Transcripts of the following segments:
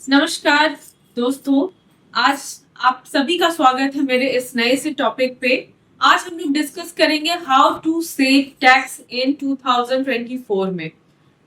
नमस्कार दोस्तों। आज आप सभी का स्वागत है मेरे इस नए से टॉपिक पे। आज हम लोग डिस्कस करेंगे how to save tax in 2024 में।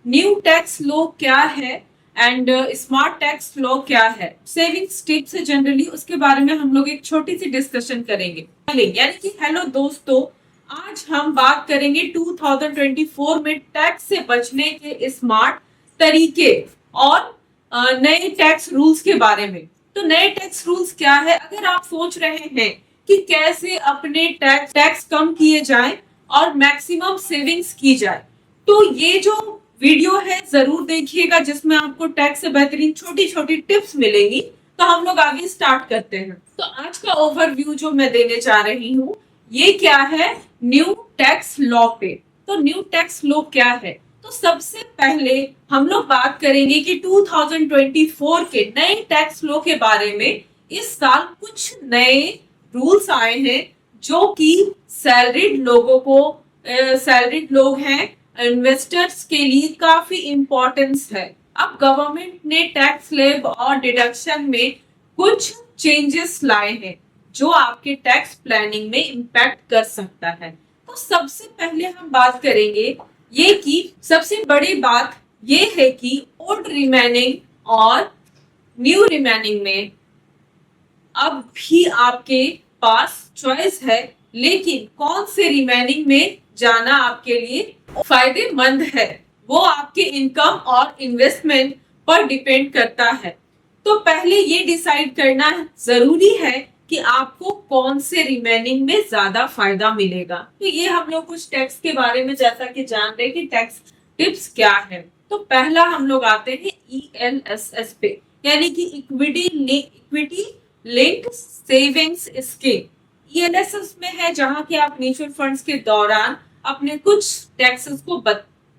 न्यू टैक्स लॉ क्या है एंड स्मार्ट टैक्स लॉ क्या है, सेविंग्स टिप्स है जनरली, उसके बारे में हम लोग एक छोटी सी डिस्कशन करेंगे। यानी कि हेलो दोस्तों, आज हम बात करेंगे 2024 में टैक्स से बचने के स्मार्ट तरीके और नए टैक्स रूल्स के बारे में। तो नए टैक्स रूल्स क्या है, अगर आप सोच रहे हैं कि कैसे अपने टैक्स कम किए जाए और मैक्सिमम सेविंग्स की जाए, तो ये जो वीडियो है जरूर देखिएगा, जिसमें आपको टैक्स से बेहतरीन छोटी छोटी टिप्स मिलेंगी। तो हम लोग आगे स्टार्ट करते हैं। तो आज का ओवरव्यू जो मैं देने जा रही हूँ, ये क्या है, न्यू टैक्स लॉ पे। तो न्यू टैक्स लॉ क्या है, तो सबसे पहले हम लोग बात करेंगे कि 2024 के नए टैक्स लॉ के बारे में। इस साल कुछ नए रूल्स आए हैं जो कि सैलरीड लोगों को, सैलरीड लोग हैं, इन्वेस्टर्स के लिए काफी इंपॉर्टेंस है। अब गवर्नमेंट ने टैक्स स्लैब और डिडक्शन में कुछ चेंजेस लाए हैं जो आपके टैक्स प्लानिंग में इम्पैक्ट कर सकता है। तो सबसे पहले हम बात करेंगे ये कि सबसे बड़ी बात ये है कि ओल्ड रिमेनिंग और न्यू रिमेनिंग में अब भी आपके पास चॉइस है, लेकिन कौन से रिमेनिंग में जाना आपके लिए फायदेमंद है वो आपके इनकम और इन्वेस्टमेंट पर डिपेंड करता है। तो पहले ये डिसाइड करना जरूरी है कि आपको कौन से रिमेनिंग में ज्यादा फायदा मिलेगा। तो ये हम लोग कुछ टैक्स के बारे में जैसा कि जान रहे कि टैक्स टिप्स क्या है। तो पहला हम लोग आते हैं ELSS पे, यानी कि equity linked savings scheme. ELSS में है जहां कि आप म्यूचुअल फंड्स के दौरान अपने कुछ टैक्सेस को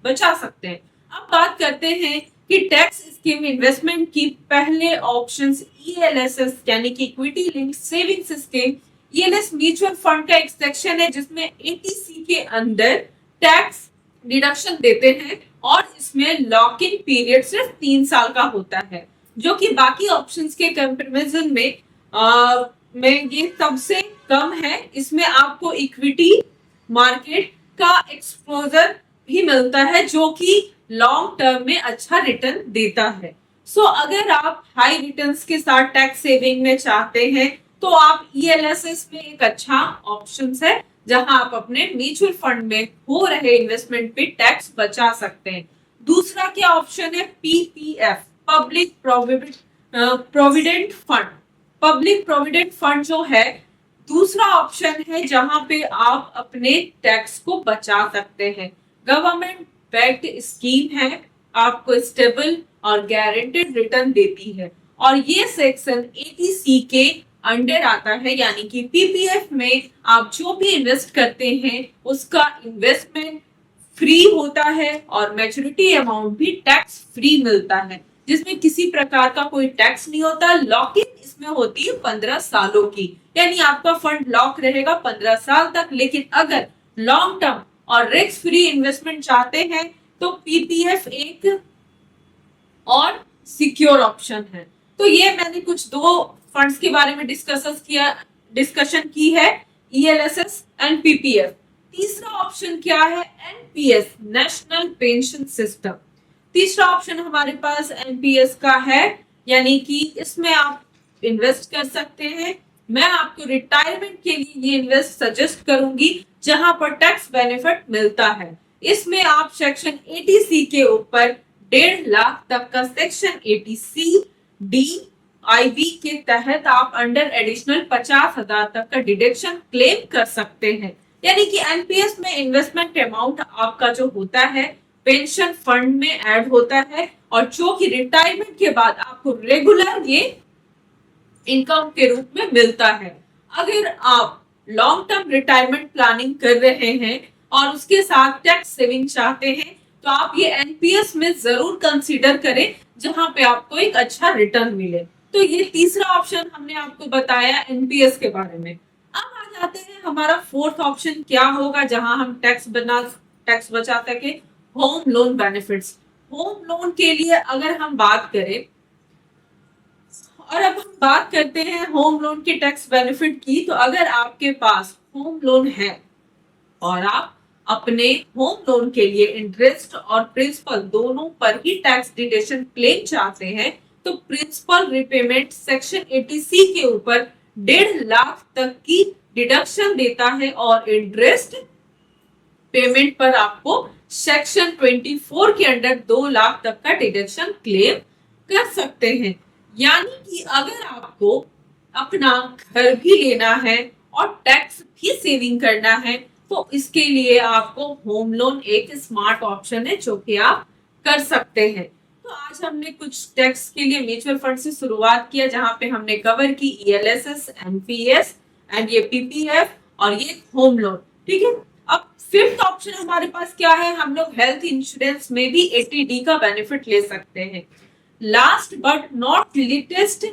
बचा सकते हैं। अब बात करते हैं कि टैक्स स्कीम इन्वेस्टमेंट की पहले ऑप्शंस ELSS यानी कि equity linked savings scheme. ELS mutual fund का एक सेक्शन है जिसमें ATC के अंदर टैक्स डिडक्शन देते हैं और इसमें लॉक इन पीरियड सिर्फ 3 साल का होता है, जो कि बाकी ऑप्शंस के कंपैरिजन में ये सबसे कम है। इसमें आपको इक्विटी मार्केट का एक्सपोजर भी मिलता है जो कि लॉन्ग टर्म में अच्छा रिटर्न देता है। सो अगर आप हाई रिटर्न्स के साथ टैक्स सेविंग में चाहते हैं तो आप ELSS में एक अच्छा ऑप्शन है जहां आप अपने म्यूचुअल फंड में हो रहे इन्वेस्टमेंट पे टैक्स बचा सकते हैं। दूसरा क्या ऑप्शन है, PPF public provident fund. Public provident fund जो है दूसरा ऑप्शन है जहां पे आप अपने टैक्स को बचा सकते हैं। गवर्नमेंट बैक्ड स्कीम है, आपको स्टेबल और गारंटेड रिटर्न देती है और ये सेक्शन ATC के अंडर आता है, यानी कि PPF में आप जो भी इन्वेस्ट करते हैं उसका इन्वेस्टमेंट फ्री होता है और मैच्योरिटी अमाउंट भी टैक्स फ्री मिलता है, जिसमें किसी प्रकार का कोई टैक्स नहीं होता। लॉक इन इसमें होती है 15 सालों की, यानी आपका फंड लॉक रहेगा 15 साल तक। लेकिन अगर लॉन्ग टर्म और रिस्क फ्री इन्वेस्टमेंट चाहते हैं तो PPF एक और सिक्योर ऑप्शन है। तो ये मैंने कुछ दो फंड्स के बारे में डिस्कशन की है, ELSS एंड PPF। तीसरा ऑप्शन क्या है, NPS नेशनल पेंशन सिस्टम। तीसरा ऑप्शन हमारे पास NPS का है, यानी कि इसमें आप इन्वेस्ट कर सकते हैं। मैं आपको रिटायरमेंट के लिए ये इन्वेस्ट सजेस्ट करूंगी जहां पर टैक्स बेनिफिट मिलता है। इसमें आप सेक्शन ATC के ऊपर 1.5 लाख तक का सेक्शन ATC DIV के तहत आप अंडर एडिशनल 50,000 तक का डिडक्शन क्लेम कर सकते हैं। यानी कि NPS में इन्वेस्टमेंट अमाउंट आपका जो होता है पेंशन फंड में ऐड होता है और जो कि रिटायरमेंट के बाद आपको रेगुलर ये इनकम के रूप में मिलता है। अगर आप लॉन्ग टर्म रिटायरमेंट प्लानिंग कर रहे हैं और उसके साथ टैक्स सेविंग चाहते हैं तो आप ये NPS में जरूर कंसीडर करें जहां पे आपको एक अच्छा रिटर्न मिले। तो ये तीसरा ऑप्शन हमने आपको बताया NPS के बारे में। अब आ जाते हैं हमारा फोर्थ ऑप्शन क्या होगा जहां हम टैक्स बचा सके, home loan benefits. Home loan के लिए अगर हम बात करें बात करते हैं होम लोन के टैक्स बेनिफिट की। तो अगर आपके पास होम लोन है और आप अपने होम लोन के लिए इंटरेस्ट और प्रिंसिपल दोनों पर ही टैक्स डिडक्शन क्लेम चाहते हैं, तो प्रिंसिपल रिपेमेंट सेक्शन 80C के ऊपर 1.5 लाख तक की डिडक्शन देता है और इंटरेस्ट पेमेंट पर आपको सेक्शन 24 के अंडर 2 लाख तक का डिडक्शन क्लेम कर सकते हैं। यानी कि अगर आपको अपना घर भी लेना है और टैक्स भी सेविंग करना है, तो इसके लिए आपको होम लोन एक स्मार्ट ऑप्शन है जो कि आप कर सकते हैं। तो आज हमने कुछ टैक्स के लिए म्यूचुअल फंड से शुरुआत किया, जहां पे हमने कवर की ELSS, NPS एंड ये PPF और ये होम लोन। ठीक है, अब फिफ्थ ऑप्शन हमारे पास क्या है, हम लोग हेल्थ इंश्योरेंस में भी 80D का बेनिफिट ले सकते हैं। Last but not latest,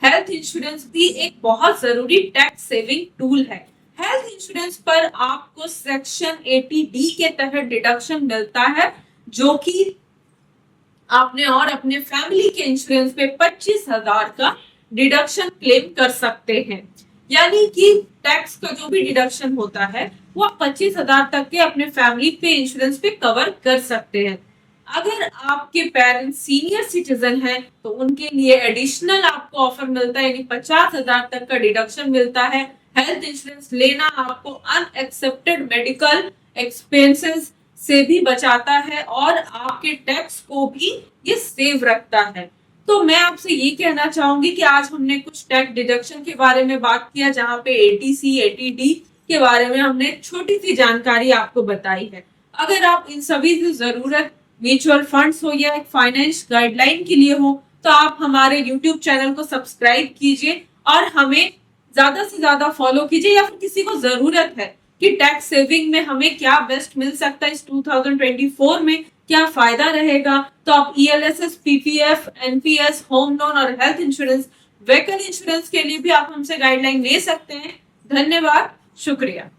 health insurance भी एक बहुत जरूरी टैक्स सेविंग टूल है। हेल्थ इंश्योरेंस पर आपको सेक्शन 80D के तहत डिडक्शन मिलता है, जो कि आपने और अपने फैमिली के इंश्योरेंस पे 25,000 का डिडक्शन क्लेम कर सकते हैं। यानी कि टैक्स का जो भी डिडक्शन होता है वो आप 25,000 तक के अपने फैमिली पे इंश्योरेंस पे कवर कर सकते हैं। अगर आपके पेरेंट्स सीनियर सिटीजन हैं तो उनके लिए एडिशनल आपको ऑफर मिलता है, यानी 50,000 तक का डिडक्शन मिलता है। हेल्थ इंश्योरेंस लेना आपको अनएक्सेप्टेड मेडिकल एक्सपेंसेस से भी बचाता है और आपके टैक्स को भी ये सेव रखता है। तो मैं आपसे ये कहना चाहूंगी कि आज हमने कुछ टैक्स डिडक्शन के बारे में बात किया, जहां पे 80C 80D के बारे में हमने छोटी सी जानकारी आपको बताई है। अगर आप इन सभी की जरूरत म्यूचुअल फंड्स हो या एक फाइनेंस गाइडलाइन के लिए हो, तो आप हमारे YouTube चैनल को सब्सक्राइब कीजिए और हमें ज्यादा से ज्यादा फॉलो कीजिए। या फिर किसी को जरूरत है कि टैक्स सेविंग में हमें क्या बेस्ट मिल सकता है इस 2024 में, क्या फायदा रहेगा, तो आप ELSS, PPF, NPS, home loan और हेल्थ इंश्योरेंस, व्हीकल इंश्योरेंस के लिए भी आप हमसे गाइडलाइन ले सकते हैं। धन्यवाद, शुक्रिया।